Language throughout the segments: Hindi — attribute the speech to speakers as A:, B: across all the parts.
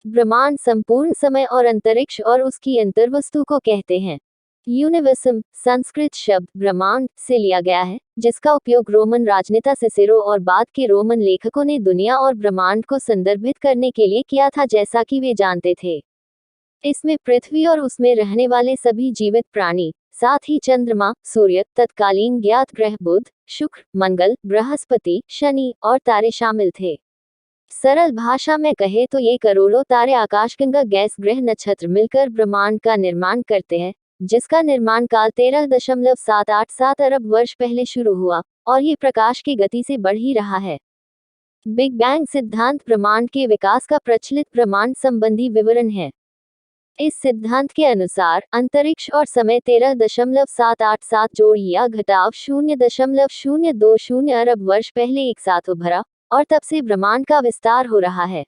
A: ब्रह्मांड संपूर्ण समय और अंतरिक्ष और उसकी अंतर्वस्तु को कहते हैं। यूनिवर्सम संस्कृत शब्द ब्रह्मांड से लिया गया है, जिसका उपयोग रोमन राजनेता सिसेरो और बाद के रोमन लेखकों ने दुनिया और ब्रह्मांड को संदर्भित करने के लिए किया था, जैसा कि वे जानते थे। इसमें पृथ्वी और उसमें रहने वाले सभी जीवित प्राणी, साथ ही चंद्रमा, सूर्य, तत्कालीन ज्ञात ग्रह बुध, शुक्र, मंगल, बृहस्पति, शनि और तारे शामिल थे। सरल भाषा में कहे तो ये करोड़ों तारे, आकाशगंगा, गैस, ग्रह, नक्षत्र मिलकर ब्रह्मांड का निर्माण करते हैं, जिसका निर्माण काल 13.787 अरब वर्ष पहले शुरू हुआ और ये प्रकाश की गति से बढ़ ही रहा है। बिग बैंग सिद्धांत ब्रह्मांड के विकास का प्रचलित ब्रह्मांड संबंधी विवरण है। इस सिद्धांत के अनुसार अंतरिक्ष और समय 13.787 जोड़ या घटाव 0.020 अरब वर्ष पहले एक साथ उभरा और तब से ब्रह्मांड का विस्तार हो रहा है।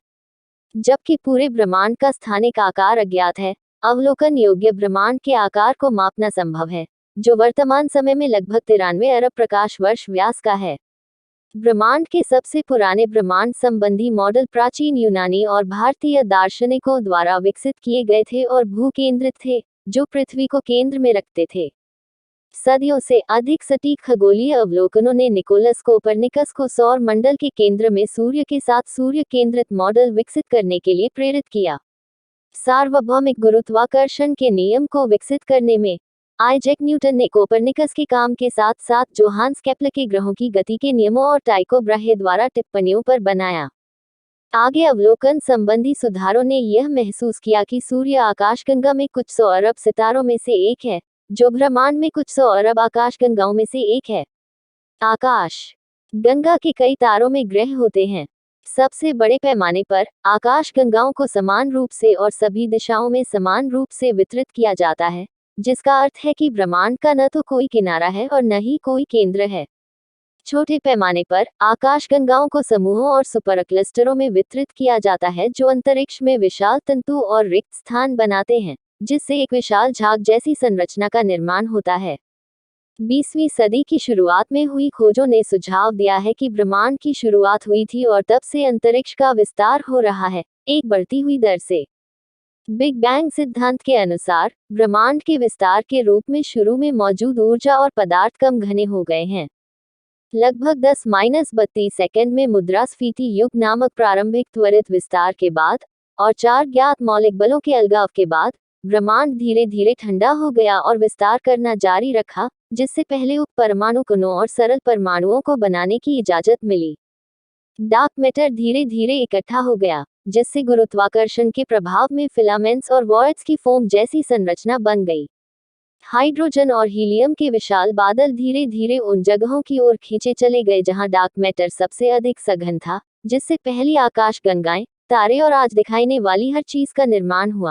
A: जबकि पूरे ब्रह्मांड का स्थानिक आकार अज्ञात है, अवलोकन योग्य ब्रह्मांड के आकार को मापना संभव है, जो वर्तमान समय में लगभग 93 अरब प्रकाश वर्ष व्यास का है। ब्रह्मांड के सबसे पुराने ब्रह्मांड संबंधी मॉडल प्राचीन यूनानी और भारतीय दार्शनिकों द्वारा विकसित किए गए थे और भू-केंद्रित थे, जो पृथ्वी को केंद्र में रखते थे। सदियों से अधिक सटीक खगोलीय अवलोकनों ने निकोलस कोपरनिकस को सौर मंडल के केंद्र में सूर्य के साथ सूर्य केंद्रित मॉडल विकसित करने के लिए प्रेरित किया। सार्वभौमिक गुरुत्वाकर्षण के नियम को विकसित करने में आइजैक न्यूटन ने कोपरनिकस के काम के साथ साथ जोहान्स केपलर के ग्रहों की गति के नियमों और टाइको ब्राहे द्वारा टिप्पणियों पर बनाया। आगे अवलोकन संबंधी सुधारों ने यह महसूस किया कि सूर्य आकाशगंगा में कुछ 100 अरब सितारों में से एक है, जो ब्रह्मांड में कुछ 100 अरब आकाशगंगाओं में से एक है। आकाश गंगा के कई तारों में ग्रह होते हैं। सबसे बड़े पैमाने पर आकाशगंगाओं को समान रूप से और सभी दिशाओं में समान रूप से वितरित किया जाता है, जिसका अर्थ है कि ब्रह्मांड का न तो कोई किनारा है और न ही कोई केंद्र है। छोटे पैमाने पर आकाशगंगाओं को समूहों और सुपर क्लस्टरों में वितरित किया जाता है, जो अंतरिक्ष में विशाल तंतु और रिक्त स्थान बनाते हैं, जिससे एक विशाल झाग जैसी संरचना का निर्माण होता है। 20वीं सदी की शुरुआत में हुई खोजों ने सुझाव दिया है कि ब्रह्मांड की शुरुआत हुई थी और तब से अंतरिक्ष का विस्तार हो रहा है, एक बढ़ती हुई दर से। बिग बैंग सिद्धांत के अनुसार ब्रह्मांड के विस्तार के रूप में शुरू में मौजूद ऊर्जा और पदार्थ कम घने हो गए हैं। लगभग 10-32 सेकंड में मुद्रास्फीति युग नामक प्रारंभिक त्वरित विस्तार के बाद और 4 ज्ञात मौलिक बलों के अलगाव के बाद ब्रह्मांड धीरे धीरे ठंडा हो गया और विस्तार करना जारी रखा, जिससे पहले उप परमाणु कणों और सरल परमाणुओं को बनाने की इजाजत मिली। डार्क मैटर धीरे धीरे इकट्ठा हो गया, जिससे गुरुत्वाकर्षण के प्रभाव में फिलामेंट्स और वॉइड्स की फोम जैसी संरचना बन गई। हाइड्रोजन और हीलियम के विशाल बादल धीरे धीरे उन जगहों की ओर खींचे चले गए जहां डार्क मैटर सबसे अधिक सघन था, जिससे पहली आकाशगंगाएं, तारे और आज दिखाने वाली हर चीज का निर्माण हुआ।